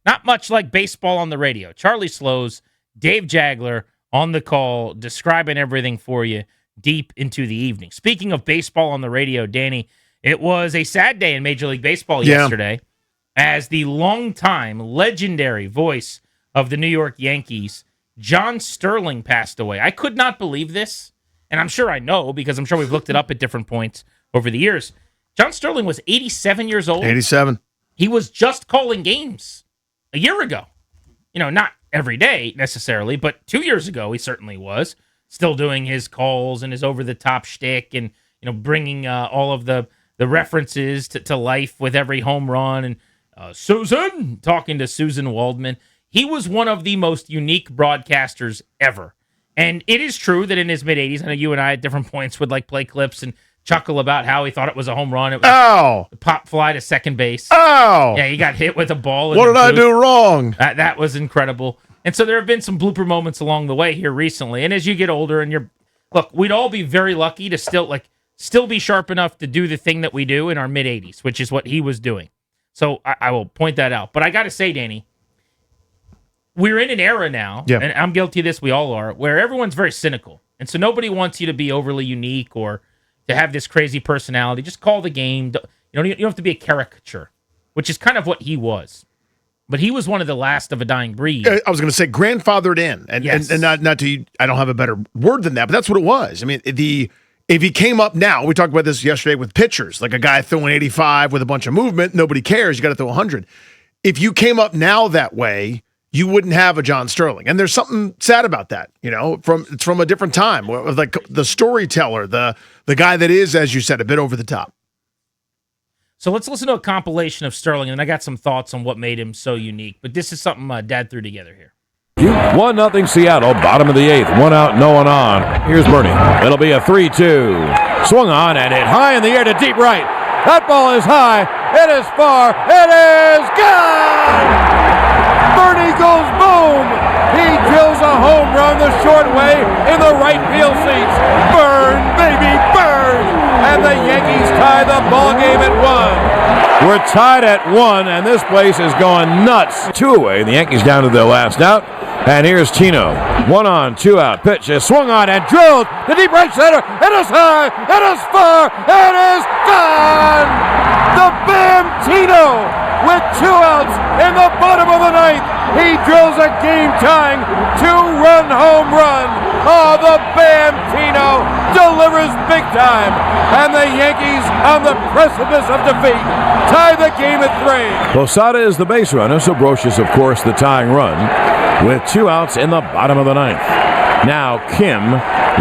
Not much like baseball on the radio. Charlie Slows, Dave Jagler on the call, describing everything for you deep into the evening. Speaking of baseball on the radio, Danny, it was a sad day in Major League Baseball yesterday as the longtime legendary voice of the New York Yankees, John Sterling, passed away. I could not believe this, and I'm sure I know because I'm sure we've looked it up at different points over the years. John Sterling was 87 years old. 87. He was just calling games a year ago. Not every day necessarily, but 2 years ago he certainly was. Still doing his calls and his over-the-top shtick and, bringing all of the references to life with every home run and Susan, talking to Susan Waldman. He was one of the most unique broadcasters ever. And it is true that in his mid-80s, I know you and I at different points would play clips and chuckle about how he thought it was a home run. It was a pop fly to second base. Oh! Yeah, he got hit with a ball. What did I do wrong? That was incredible. And so there have been some blooper moments along the way here recently. And as you get older and we'd all be very lucky to still be sharp enough to do the thing that we do in our mid-80s, which is what he was doing. So I will point that out. But I got to say, Danny, we're in an era now, and I'm guilty of this, we all are, where everyone's very cynical. And so nobody wants you to be overly unique or to have this crazy personality. Just call the game. You don't have to be a caricature, which is kind of what he was. But he was one of the last of a dying breed. I was going to say grandfathered in, and not to. I don't have a better word than that, but that's what it was. I mean, if he came up now, we talked about this yesterday with pitchers, like a guy throwing 85 with a bunch of movement, nobody cares. You got to throw 100. If you came up now that way, you wouldn't have a John Sterling, and there's something sad about that. It's from a different time, like the storyteller, the guy that is, as you said, a bit over the top. So let's listen to a compilation of Sterling, and I got some thoughts on what made him so unique. But this is something Dad threw together here. 1-0 Seattle, bottom of the eighth. One out, no one on. Here's Bernie. It'll be a 3-2. Swung on and hit high in the air to deep right. That ball is high. It is far. It is gone! Bernie goes boom. He drills a home run the short way in the right field seats. Burn, baby, burn! And the Yankees tie the ball game at 1. We're tied at 1, and this place is going nuts. 2 away, the Yankees down to their last out. And here's Tino. 1 on, 2 out. Pitch is swung on and drilled to deep right center. It is high. It is far. It is gone. The Bam Tino with 2 outs in the bottom of the ninth. He drills a game-tying 2-run home run. Oh, the Bam Tino delivers big time. And the Yankees, on the precipice of defeat, tie the game at 3. Posada is the base runner, so Brocious, of course, the tying run, with 2 outs in the bottom of the ninth. Now Kim,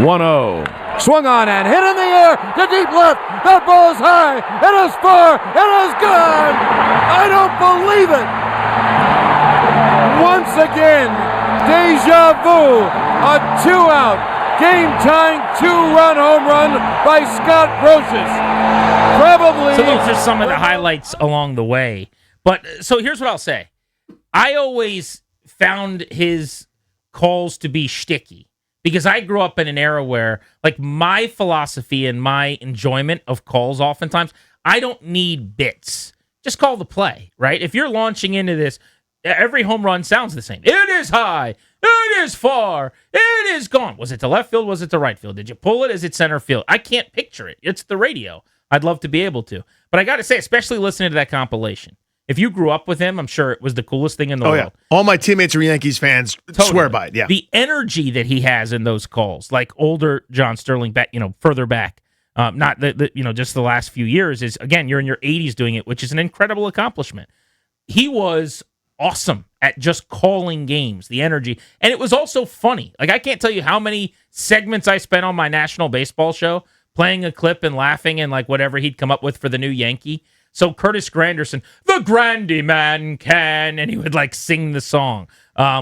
1-0. Swung on and hit in the air to deep left. That ball is high. It is far. It is gone. I don't believe it. Once again, deja vu. A 2-out, game-tying 2-run home run by Scott Brocious. Probably. So those are some of the highlights along the way. But so here's what I'll say. I always found his calls to be shticky because I grew up in an era where, like, my philosophy and my enjoyment of calls oftentimes, I don't need bits. Just call the play, right? If you're launching into this, every home run sounds the same. It is high. It is far. It is gone. Was it to left field? Was it to right field? Did you pull it? Is it center field? I can't picture it. It's the radio. I'd love to be able to. But I got to say, especially listening to that compilation, if you grew up with him, I'm sure it was the coolest thing in the world. Yeah. All my teammates are Yankees fans. Totally. Swear by it. Yeah. The energy that he has in those calls, like older John Sterling, back, further back, not just the last few years, is, again, you're in your 80s doing it, which is an incredible accomplishment. He was awesome at just calling games, the energy. And it was also funny. Like, I can't tell you how many segments I spent on my national baseball show playing a clip and laughing and like whatever he'd come up with for the new Yankee. So Curtis Granderson, the Grandy man can, and he would like sing the song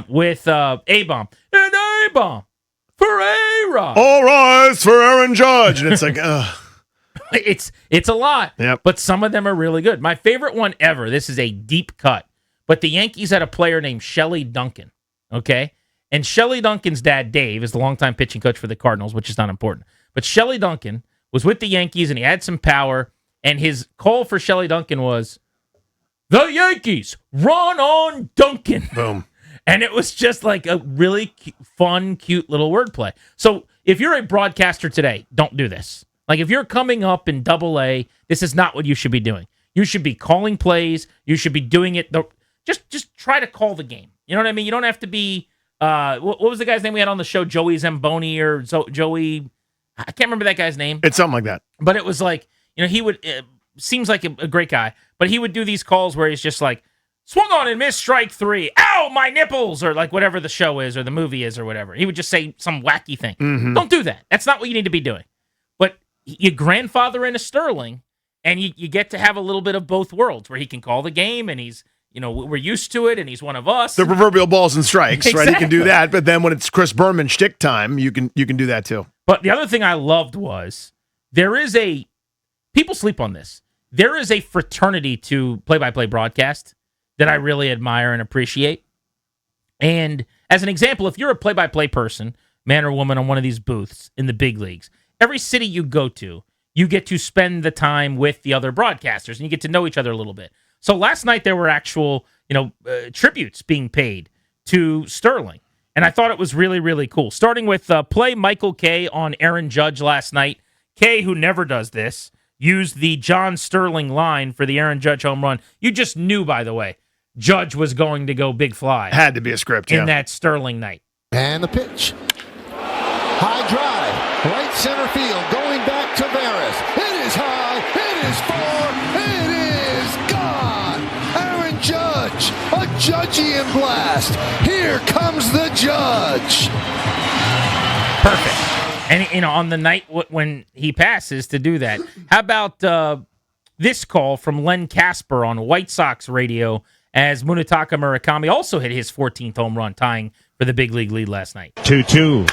with A-Bomb. And A-Bomb for A-Rod. All rise for Aaron Judge. And it's like, It's a lot, yep. But some of them are really good. My favorite one ever, this is a deep cut, but the Yankees had a player named Shelley Duncan, okay? And Shelley Duncan's dad, Dave, is the longtime pitching coach for the Cardinals, which is not important. But Shelley Duncan was with the Yankees, and he had some power, and his call for Shelley Duncan was, the Yankees run on Duncan. Boom. And it was just like a really fun, cute little wordplay. So if you're a broadcaster today, don't do this. Like if you're coming up in AA, this is not what you should be doing. You should be calling plays. You should be doing it. Just try to call the game. You know what I mean? You don't have to be, what was the guy's name we had on the show? Joey Zamboni or Joey, I can't remember that guy's name. It's something like that. But it was like, he would, seems like a great guy, but he would do these calls where he's just like, swung on and missed strike 3. Ow, my nipples, or like whatever the show is or the movie is or whatever. He would just say some wacky thing. Mm-hmm. Don't do that. That's not what you need to be doing. But you grandfather in a Sterling, and you get to have a little bit of both worlds where he can call the game, and he's, we're used to it, and he's one of us. The proverbial balls and strikes, Exactly. right? He can do that, but then when it's Chris Berman shtick time, you can do that too. But the other thing I loved was people sleep on this. There is a fraternity to play-by-play broadcast that I really admire and appreciate. And as an example, if you're a play-by-play person, man or woman, on one of these booths in the big leagues, every city you go to, you get to spend the time with the other broadcasters, and you get to know each other a little bit. So last night there were actual, tributes being paid to Sterling, and I thought it was really, really cool. Starting with play Michael Kay on Aaron Judge last night. Kay, who never does this, used the John Sterling line for the Aaron Judge home run. You just knew, by the way, Judge was going to go big fly. Had to be a script, in that Sterling night. And the pitch. High drive, right center field, going back to Veras. It is high, it is far, it is gone. Aaron Judge, a Judgian blast. Here comes the Judge. Perfect. And, on the night when he passes to do that, how about this call from Len Casper on White Sox radio as Munetaka Murakami also hit his 14th home run, tying for the big league lead last night. 2-2.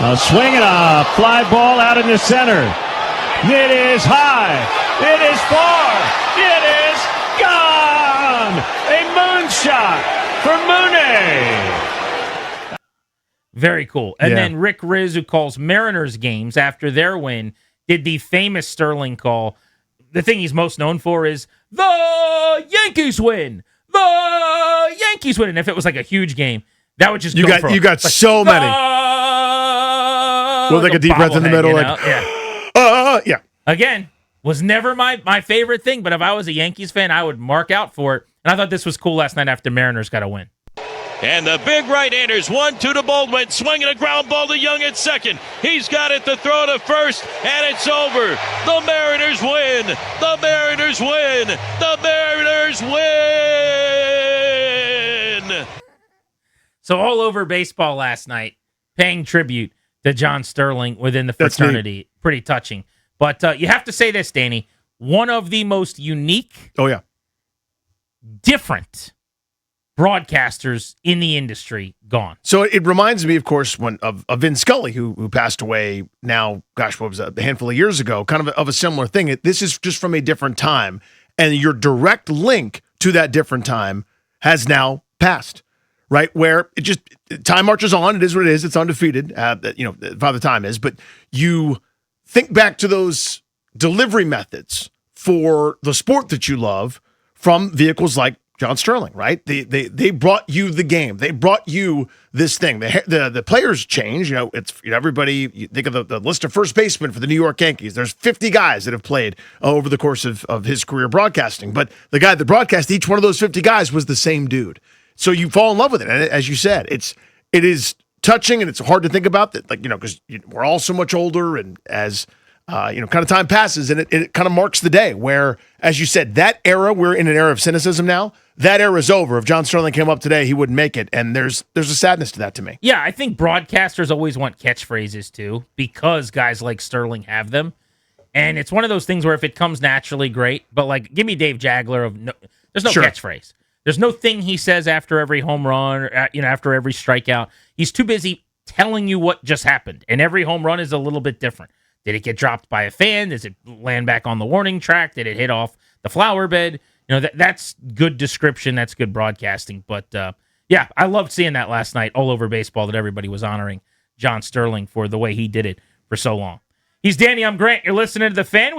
A swing and a fly ball out in the center. It is high. It is far. It is gone. A moonshot for Mooney. Very cool. And then Rick Riz, who calls Mariners games after their win, did the famous Sterling call. The thing he's most known for is the Yankees win. The Yankees win. And if it was like a huge game, that would just you got like, so many. With like a deep breath in the middle, yeah. Again, was never my favorite thing, but if I was a Yankees fan, I would mark out for it. And I thought this was cool last night after Mariners got a win. And the big right-handers, 1-2 to Baldwin, swinging a ground ball to Young at second. He's got it to throw to first, and it's over. The Mariners win. The Mariners win. The Mariners win. So all over baseball last night, paying tribute to John Sterling within the fraternity. Pretty touching. But you have to say this, Danny, one of the most unique, different broadcasters in the industry gone. So it reminds me, of course, of Vin Scully, who passed away now, gosh, what was that, a handful of years ago, kind of a similar thing. This is just from a different time, and your direct link to that different time has now passed, right? Where time marches on. It is what it is. It's undefeated. Father Time is, but you think back to those delivery methods for the sport that you love from vehicles like John Sterling, right? They brought you the game. They brought you this thing. The players change. It's everybody. You think of the list of first basemen for the New York Yankees. There's 50 guys that have played over the course of his career broadcasting. But the guy that broadcast each one of those 50 guys was the same dude. So you fall in love with it. And as you said, it is touching, and it's hard to think about that, because we're all so much older, and as kind of time passes, and it kind of marks the day where, as you said, that era, we're in an era of cynicism now. That era is over. If John Sterling came up today, he wouldn't make it, and there's a sadness to that to me. Yeah, I think broadcasters always want catchphrases too, because guys like Sterling have them, and it's one of those things where if it comes naturally, great. But give me Dave Jagler there's no catchphrase. There's no thing he says after every home run, or after every strikeout. He's too busy telling you what just happened, and every home run is a little bit different. Did it get dropped by a fan? Does it land back on the warning track? Did it hit off the flower bed? That's good description. That's good broadcasting. But, I loved seeing that last night all over baseball, that everybody was honoring John Sterling for the way he did it for so long. He's Danny. I'm Grant. You're listening to The Fan.